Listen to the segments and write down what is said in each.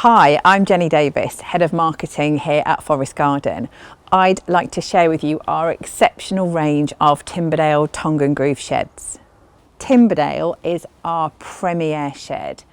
Hi, I'm Jenny Davis, Head of Marketing here at Forest Garden. I'd like to share with you our exceptional range of Timberdale tongue and groove sheds. Timberdale is our premier shed,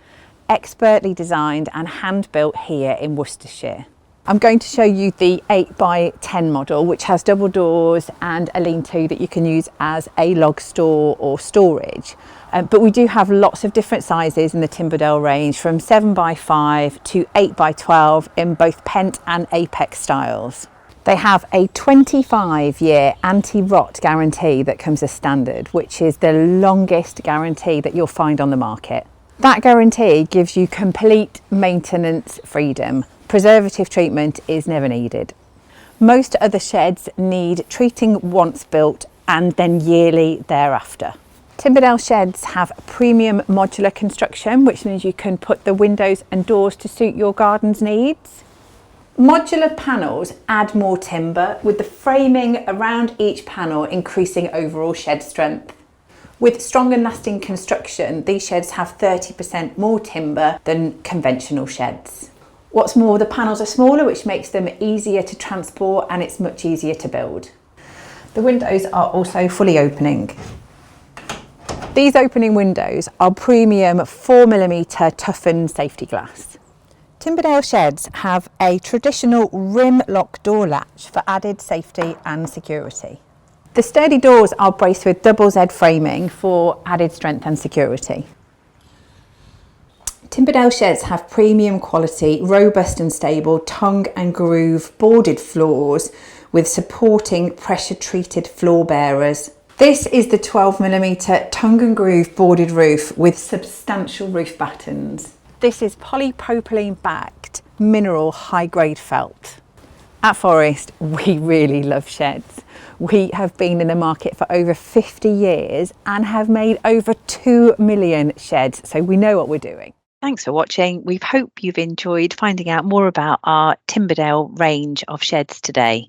expertly designed and hand built here in Worcestershire. I'm going to show you the 8x10 model, which has double doors and a lean-to that you can use as a log store or storage. But we do have lots of different sizes in the Timberdale range, from 7x5 to 8x12 in both pent and apex styles. They have a 25-year anti-rot guarantee that comes as standard, which is the longest guarantee that you'll find on the market. That guarantee gives you complete maintenance freedom. Preservative treatment is never needed. Most other sheds need treating once built and then yearly thereafter. Timberdale sheds have premium modular construction, which means you can put the windows and doors to suit your garden's needs. Modular panels add more timber, with the framing around each panel increasing overall shed strength. With strong and lasting construction, these sheds have 30% more timber than conventional sheds. What's more, the panels are smaller, which makes them easier to transport, and it's much easier to build. The windows are also fully opening. These opening windows are premium 4mm toughened safety glass. Timberdale sheds have a traditional rim lock door latch for added safety and security. The sturdy doors are braced with double Z framing for added strength and security. Timberdale sheds have premium quality, robust and stable tongue and groove boarded floors with supporting pressure treated floor bearers. This is the 12mm tongue and groove boarded roof with substantial roof battens. This is polypropylene backed mineral high grade felt. At Forest, we really love sheds. We have been in the market for over 50 years and have made over 2 million sheds, so we know what we're doing. Thanks for watching. We hope you've enjoyed finding out more about our Timberdale range of sheds today.